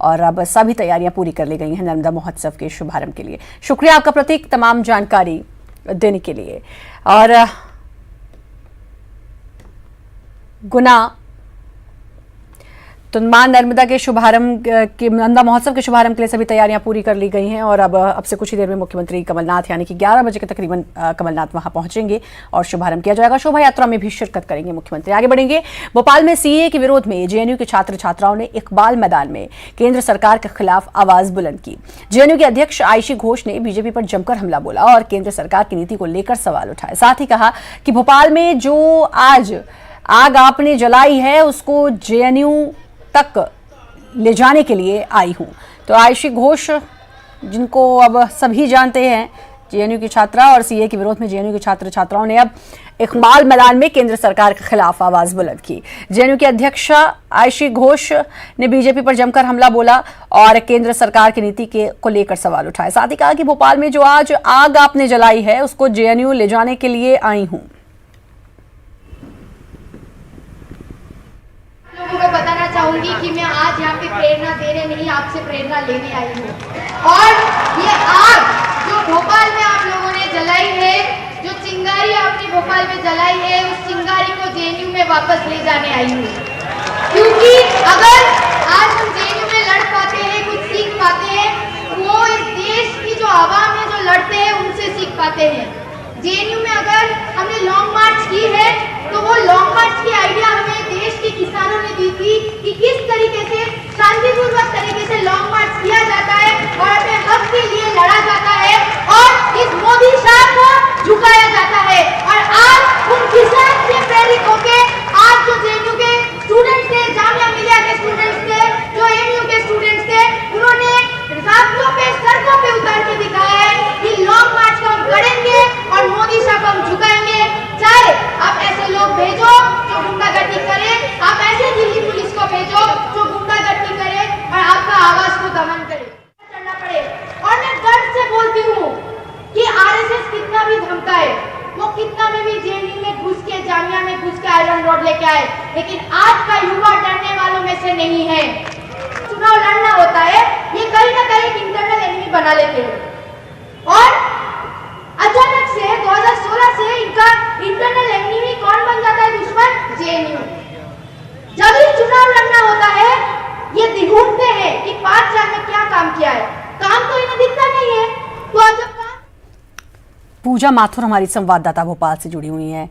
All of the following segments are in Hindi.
और अब सभी तैयारियां पूरी कर ली गई हैं नर्मदा महोत्सव के शुभारंभ के लिए। शुक्रिया आपका प्रतीक, तमाम जानकारी देने के लिए। और गुना तो मां नर्मदा के शुभारंभ के नर्मदा महोत्सव के शुभारंभ के लिए सभी तैयारियां पूरी कर ली गई हैं और अब से कुछ ही देर में मुख्यमंत्री कमलनाथ यानी कि 11 बजे के तकरीबन कमलनाथ वहां पहुंचेंगे और शुभारंभ किया जाएगा। शोभा यात्रा में भी शिरकत करेंगे मुख्यमंत्री। आगे बढ़ेंगे। भोपाल में सीएए के विरोध में जेएनयू के छात्र छात्राओं ने इकबाल मैदान में केंद्र सरकार के खिलाफ आवाज बुलंद की। जेएनयू के अध्यक्ष आयशी घोष ने बीजेपी पर जमकर हमला बोला और केंद्र सरकार की नीति को लेकर सवाल उठाए। साथ ही कहा कि भोपाल में जो आज आग आपने जलाई है उसको जेएनयू तक ले जाने के लिए आई हूं। तो आयशी घोष, जिनको अब सभी जानते हैं, जेएनयू की छात्रा और सीए के विरोध में जेएनयू के छात्र छात्राओं ने अब इकबाल मैदान में केंद्र सरकार के खिलाफ आवाज बुलंद की। जेएनयू की अध्यक्ष आयशी घोष ने बीजेपी पर जमकर हमला बोला और केंद्र सरकार की नीति को लेकर सवाल उठाए। साथ ही कहा कि भोपाल में जो आज आग आपने जलाई है उसको जेएनयू ले जाने के लिए आई हूं। मैं बताना चाहूंगी कि मैं आज यहाँ पे प्रेरणा देने नहीं, आपसे प्रेरणा लेने आई हूँ। और ये आग जो भोपाल में आप लोगों ने जलाई है, जो चिंगारी आपने भोपाल में जलाई है, उस चिंगारी को जेएनयू में वापस ले जाने आई हूँ। क्योंकि अगर आज हम जेएनयू में लड़ पाते हैं, कुछ सीख पाते हैं, वो इस देश की जो आवाम है जो लड़ते हैं उनसे सीख पाते हैं। जेएनयू में अगर हमने लॉन्ग मार्च की है तो वो लॉन्ग मार्च की आइडिया हमें देश के किसानों ने दी थी कि किस तरीके से शांतिपूर्वक तरीके से लॉन्ग मार्च किया जाता है और अपने हक के लिए लड़ा जाता है और इस मोदी शाह को झुकाया जाता है। और आज उन किसान से प्रेरित होकर आज जो जेएनयू के स्टूडेंट्स थे, जामिया मिलिया के स्टूडेंट्स थे, जो एमयू के स्टूडेंट्स थे, उन्होंने रास्तों पे सड़कों पे उतार के दिखाया है कि लॉन्ग मार्च को हम करेंगे और मोदी शाह को हम झुकाएंगे। चाहे आप ऐसे लोग भेजो जो गुंडागर्दी करे, आप ऐसे दिल्ली पुलिस को भेजो जो गुंडागर्दी करे और आपका आवाज को दमन करे, करना पड़े। और मैं गर्व से बोलती हूँ कि आरएसएस कितना भी धमकाए, वो कितना में भी जेएनयू में घुस के, जामिया में घुस के आयरन रोड लेके आए, लेकिन आज का युवा डरने वालों में से नहीं है। चुनाव लड़ना होता है, ये कहीं ना कहीं इंटरनल एनिमी बना लेते हैं और अचानक से 2016 से इनका इंटरनल एनिमी कौन बन जाता है? दुश्मन जेएनयू। जब भी चुनाव लड़ना होता है ये ढूंढते हैं कि 5 साल में क्या काम किया है, काम तो इन्हें दिखता नहीं है। तो जब पूजा माथुर हमारी संवाददाता भोपाल से जुड़ी हुई हैं।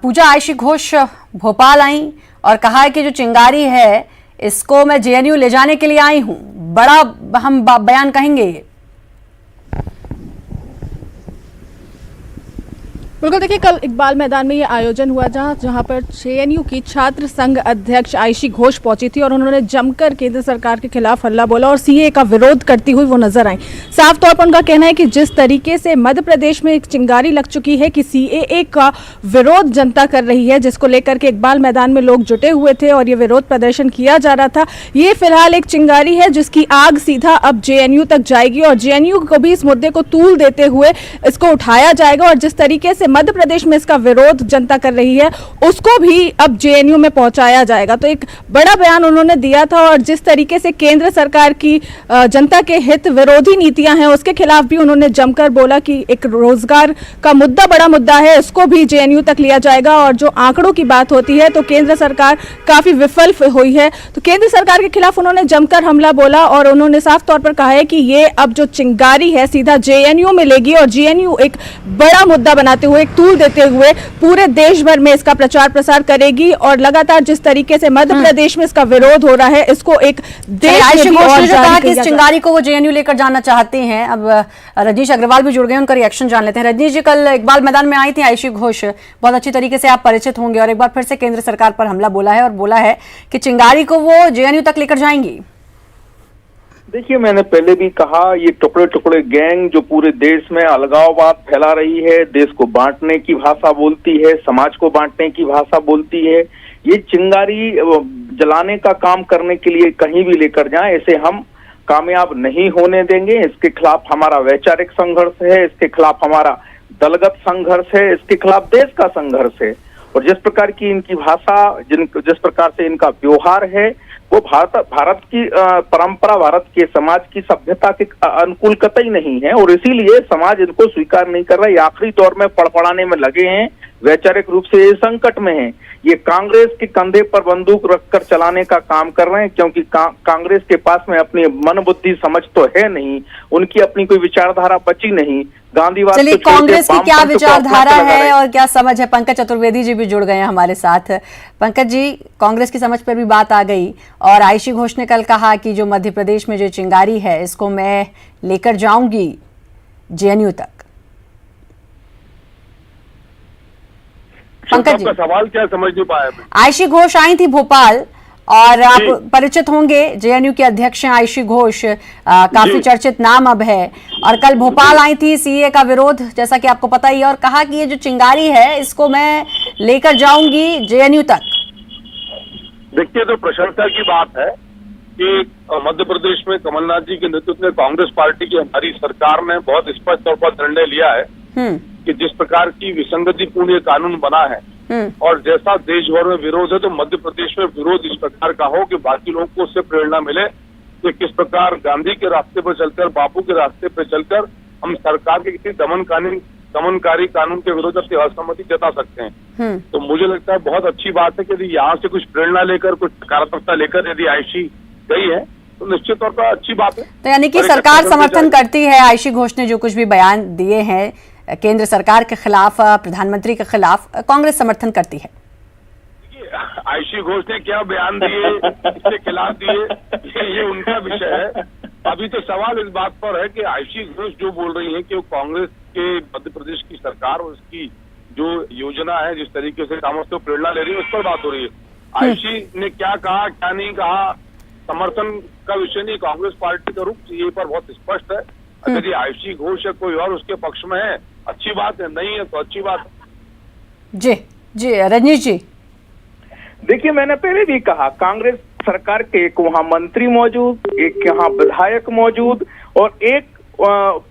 पूजा, आयशी घोष भोपाल आई और कहा है कि जो चिंगारी है इसको मैं जेएनयू ले जाने के लिए आई हूं। बड़ा हम बयान कहेंगे ये। बिल्कुल, देखिए कल इकबाल मैदान में ये आयोजन हुआ जहां पर जेएनयू की छात्र संघ अध्यक्ष आयशी घोष पहुंची थी और उन्होंने जमकर केंद्र सरकार के खिलाफ हल्ला बोला और सीएए का विरोध करती हुई वो नजर आई। साफ तौर पर उनका कहना है कि जिस तरीके से मध्य प्रदेश में एक चिंगारी लग चुकी है कि सीएए का विरोध जनता कर रही है, जिसको लेकर के इकबाल मैदान में लोग जुटे हुए थे और ये विरोध प्रदर्शन किया जा रहा था, ये फिलहाल एक चिंगारी है जिसकी आग सीधा अब जेएनयू तक जाएगी और जेएनयू को भी इस मुद्दे को तूल देते हुए इसको उठाया जाएगा और जिस तरीके से मध्य प्रदेश में इसका विरोध जनता कर रही है उसको भी अब जेएनयू में पहुंचाया जाएगा। तो एक बड़ा बयान उन्होंने दिया था और जिस तरीके से केंद्र सरकार की जनता के हित विरोधी नीतियां हैं उसके खिलाफ भी उन्होंने जमकर बोला कि एक रोजगार का मुद्दा बड़ा मुद्दा है, इसको भी जेएनयू तक लिया जाएगा। और जो आंकड़ों की बात होती है तो केंद्र सरकार काफी विफल हुई है, तो केंद्र सरकार के खिलाफ उन्होंने जमकर हमला बोला और उन्होंने साफ तौर पर कहा है कि ये अब जो चिंगारी है सीधा जेएनयू में लेगी और जेएनयू एक बड़ा मुद्दा बनाते हुए, एक तूल देते हुए पूरे देश भर में इसका प्रचार प्रसार करेगी और लगातार जिस तरीके से मध्य प्रदेश में इसका विरोध हो रहा है इसको एक देश में और कहा कि इस चिंगारी को वो जेएनयू लेकर जाना चाहते हैं। अब रजनीश अग्रवाल भी जुड़ गए, उनका रिएक्शन जान लेते हैं। रजनीश जी, कल इकबाल मैदान में आई थी आयशी घोष, बहुत अच्छी तरीके से आप परिचित होंगे, और एक बार फिर से केंद्र सरकार पर हमला बोला है और बोला है कि चिंगारी को वो जेएनयू तक लेकर जाएंगी। देखिए, मैंने पहले भी कहा, ये टुकड़े टुकड़े गैंग जो पूरे देश में अलगाववाद फैला रही है, देश को बांटने की भाषा बोलती है, समाज को बांटने की भाषा बोलती है, ये चिंगारी जलाने का काम करने के लिए कहीं भी लेकर जाएं, ऐसे हम कामयाब नहीं होने देंगे। इसके खिलाफ हमारा वैचारिक संघर्ष है, इसके खिलाफ हमारा दलगत संघर्ष है, इसके खिलाफ देश का संघर्ष है। और जिस प्रकार की इनकी भाषा, जिस प्रकार से इनका व्यवहार है, वो भारत की परंपरा, भारत के समाज की सभ्यता के अनुकूल कतई नहीं है, और इसीलिए समाज इनको स्वीकार नहीं कर रहा है। ये आखिरी दौर में फड़फड़ाने में लगे हैं, वैचारिक रूप से ये संकट में हैं। ये कांग्रेस के कंधे पर बंदूक रखकर चलाने का काम कर रहे हैं, क्योंकि कांग्रेस के पास में अपनी मन बुद्धि समझ तो है नहीं, उनकी अपनी कोई विचारधारा बची नहीं। गांधीवाद चलिए, तो कांग्रेस की क्या विचारधारा है है और क्या समझ है, पंकज चतुर्वेदी जी भी जुड़ गए हैं हमारे साथ। पंकज जी, कांग्रेस की समझ पर भी बात आ गई, और आयशी घोष ने कल कहा कि जो मध्य प्रदेश में जो चिंगारी है इसको मैं लेकर जाऊंगी जेएनयू तक। पंकज जी, सवाल क्या समझ नहीं पाया मैं। आयशी घोष आई थी भोपाल, और आप परिचित होंगे, जेएनयू के अध्यक्ष हैं आयशी घोष, काफी चर्चित नाम अब है, और कल भोपाल आई थी सीए का विरोध, जैसा कि आपको पता ही है, और कहा कि ये जो चिंगारी है इसको मैं लेकर जाऊंगी जेएनयू तक। देखिए, तो प्रशंसा की बात है कि मध्य प्रदेश में कमलनाथ जी के नेतृत्व में कांग्रेस पार्टी की हमारी सरकार ने बहुत स्पष्ट तौर पर निर्णय लिया है कि जिस प्रकार की विसंगतिपूर्ण ये कानून बना है और जैसा देश भर में विरोध है, तो मध्य प्रदेश में विरोध इस प्रकार का हो कि बाकी लोगों को उससे प्रेरणा मिले कि किस प्रकार गांधी के रास्ते पर चलकर, बापू के रास्ते पर चलकर हम सरकार के किसी दमनकारी कानून के विरोध अपनी असहमति जता सकते हैं। तो मुझे लगता है बहुत अच्छी बात है कि यदि यहाँ से कुछ प्रेरणा लेकर, कुछ सकारात्मकता लेकर यदि आयशी गई है तो निश्चित तौर पर अच्छी बात है। तो यानी कि सरकार समर्थन करती है, आयशी घोष ने जो कुछ भी बयान दिए हैं केंद्र सरकार के खिलाफ, प्रधानमंत्री के खिलाफ, कांग्रेस समर्थन करती है। आयशी घोष ने क्या बयान दिए, इसके खिलाफ दिए, ये उनका विषय है। अभी तो सवाल इस बात पर है कि आयशी घोष जो बोल रही है कि वो कांग्रेस के मध्य प्रदेश की सरकार और उसकी जो योजना है, जिस तरीके से कामों से प्रेरणा ले रही है, उस पर बात हो रही है। आयशी ने क्या कहा, क्या नहीं कहा, समर्थन का विषय नहीं। कांग्रेस पार्टी का रुख ये पर बहुत स्पष्ट है। यदि आयशी घोष या कोई और उसके पक्ष में है, अच्छी बात है, नहीं है तो अच्छी बात है। जी जी, रजनीश जी, देखिए, मैंने पहले भी कहा, कांग्रेस सरकार के एक वहां मंत्री मौजूद, एक यहाँ विधायक मौजूद, और एक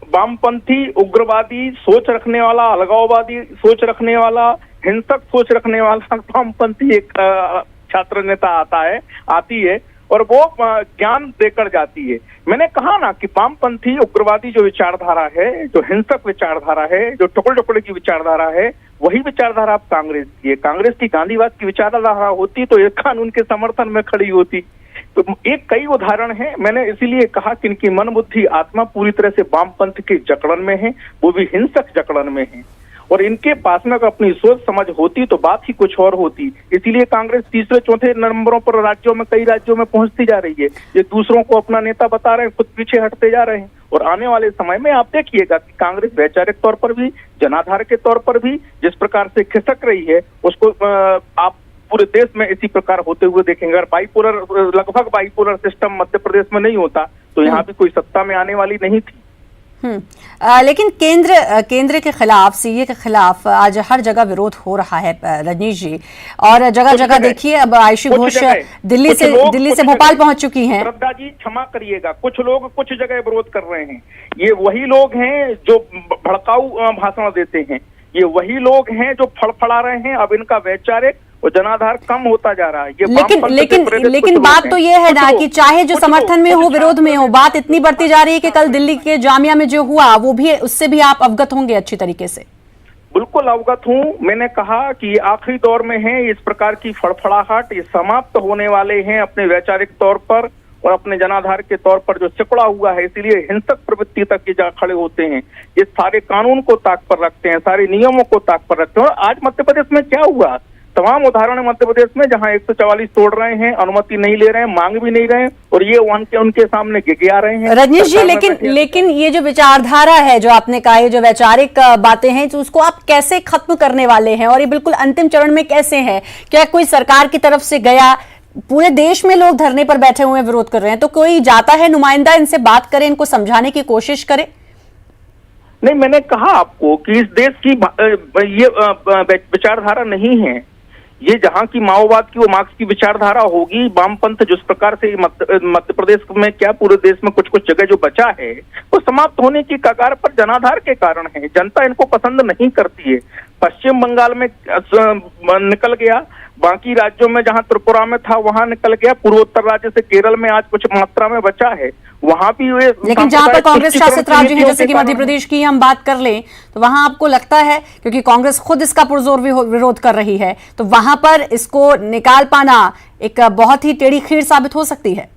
वामपंथी उग्रवादी सोच रखने वाला, अलगाववादी सोच रखने वाला, हिंसक सोच रखने वाला वामपंथी एक छात्र नेता आती है, और वो ज्ञान देकर जाती है। मैंने कहा ना कि वामपंथी उग्रवादी जो विचारधारा है, जो हिंसक विचारधारा है, जो टुकड़े टुकड़े की विचारधारा है, वही विचारधारा अब कांग्रेस की है। कांग्रेस की गांधीवाद की विचारधारा होती तो ये कानून के समर्थन में खड़ी होती। तो एक कई उदाहरण हैं, मैंने इसीलिए कहा कि इनकी मन बुद्धि आत्मा पूरी तरह से वामपंथ के जकड़न में है, वो भी हिंसक जकड़न में है, और इनके पास में अपनी सोच समझ होती तो बात ही कुछ और होती। इसीलिए कांग्रेस तीसरे चौथे नंबरों पर राज्यों में, कई राज्यों में पहुंचती जा रही है। ये दूसरों को अपना नेता बता रहे हैं, खुद पीछे हटते जा रहे हैं, और आने वाले समय में आप देखिएगा कि कांग्रेस वैचारिक तौर पर भी, जनाधार के तौर पर भी जिस प्रकार से खिसक रही है, उसको आप पूरे देश में इसी प्रकार होते हुए देखेंगे। अगर लगभग बाइपोलर सिस्टम मध्य प्रदेश में नहीं होता तो यहाँ भी कोई सत्ता में आने वाली नहीं थी। लेकिन केंद्र के खिलाफ, सीए के खिलाफ आज हर जगह विरोध हो रहा है रजनीश जी, और जगह जगह देखिए अब आयशी घोष दिल्ली से भोपाल पहुंच चुकी हैं। श्रद्धा जी क्षमा करिएगा, कुछ लोग कुछ जगह विरोध कर रहे हैं। ये वही लोग हैं जो भड़काऊ भाषण देते हैं, ये वही लोग हैं जो फड़फड़ा रहे हैं। अब इनका वैचारिक और जनाधार कम होता जा रहा है। ये लेकिन बात तो ये है ना कि चाहे जो समर्थन में हो, विरोध में हो, बात इतनी बढ़ती जा रही है कि कल दिल्ली के जामिया में जो हुआ वो भी, उससे भी आप अवगत होंगे अच्छी तरीके से। बिल्कुल अवगत हूँ। मैंने कहा कि आखिरी दौर में है इस प्रकार की फड़फड़ाहट, ये समाप्त होने वाले हैं अपने वैचारिक तौर पर और अपने जनाधार के तौर पर जो सिकुड़ा हुआ है। इसीलिए हिंसक प्रवृत्ति तक ये जा खड़े होते हैं, ये सारे कानून को ताक पर रखते हैं, सारे नियमों को ताक पर रखते हैं। और आज मध्य प्रदेश में क्या हुआ, तमाम उदाहरण है मध्य प्रदेश में जहां 144 तोड़ रहे हैं, अनुमति नहीं ले रहे हैं, मांग भी नहीं रहे हैं, और ये उनके सामने गिगिया रहे हैं। रजनीश जी, लेकिन ये जो विचारधारा है, जो आपने कहा, ये जो वैचारिक बातें हैं, तो उसको आप कैसे खत्म करने वाले हैं, और ये बिल्कुल अंतिम चरण में कैसे है? क्या कोई सरकार की तरफ से गया, पूरे देश में लोग धरने पर बैठे हुए विरोध कर रहे हैं, तो कोई जाता है नुमाइंदा, इनसे बात करे, इनको समझाने की कोशिश करे? नहीं, मैंने कहा आपको कि इस देश की ये विचारधारा नहीं है। ये जहां की माओवाद की, वो मार्क्स की विचारधारा होगी। वामपंथ जिस प्रकार से मध्य प्रदेश में, क्या पूरे देश में कुछ कुछ जगह जो बचा है वो समाप्त होने की कगार पर जनाधार के कारण है। जनता इनको पसंद नहीं करती है। पश्चिम बंगाल में निकल गया, बाकी राज्यों में जहां त्रिपुरा में था वहां निकल गया, पूर्वोत्तर राज्य से केरल में आज कुछ मात्रा में बचा है, वहां भी वे लेकिन जहां पर कांग्रेस शासित राज्य है जैसे कि मध्य प्रदेश की हम बात कर लें तो वहां आपको लगता है, क्योंकि कांग्रेस खुद इसका पुरजोर विरोध कर रही है, तो वहां पर इसको निकाल पाना एक बहुत ही टेढ़ी खीर साबित हो सकती है।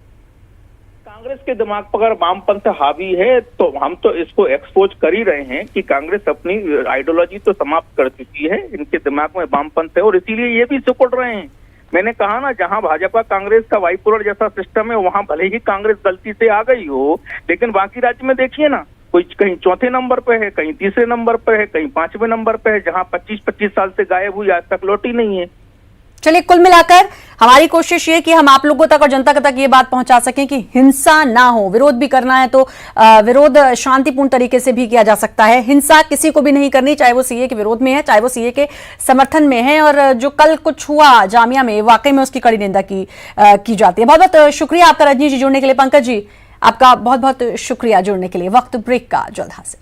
कांग्रेस के दिमाग पर अगर वामपंथ हावी है तो हम तो इसको एक्सपोज कर ही रहे हैं कि कांग्रेस अपनी आइडियोलॉजी तो समाप्त कर चुकी है, इनके दिमाग में वामपंथ है और इसीलिए ये भी सिकुड़ रहे हैं। मैंने कहा ना, जहां भाजपा कांग्रेस का वाइपुलर जैसा सिस्टम है वहां भले ही कांग्रेस गलती से आ गई हो, लेकिन बाकी राज्य में देखिए ना, कोई कहीं चौथे नंबर पे है, कहीं तीसरे नंबर पे है, कहीं 5वें नंबर पे है, जहां 25-25 साल से गायब हुई आज तक लौटी नहीं है। चलिए, कुल मिलाकर हमारी कोशिश ये कि हम आप लोगों तक और जनता तक ये बात पहुंचा सकें कि हिंसा ना हो। विरोध भी करना है तो विरोध शांतिपूर्ण तरीके से भी किया जा सकता है, हिंसा किसी को भी नहीं करनी, चाहे वो सीए के विरोध में है, चाहे वो सीए के समर्थन में है। और जो कल कुछ हुआ जामिया में, वाकई में उसकी कड़ी निंदा की जाती है। बहुत बहुत शुक्रिया आपका रजनी जी जुड़ने के लिए। पंकज जी, आपका बहुत बहुत शुक्रिया जुड़ने के लिए। वक्त ब्रेक का जल्द हासिल।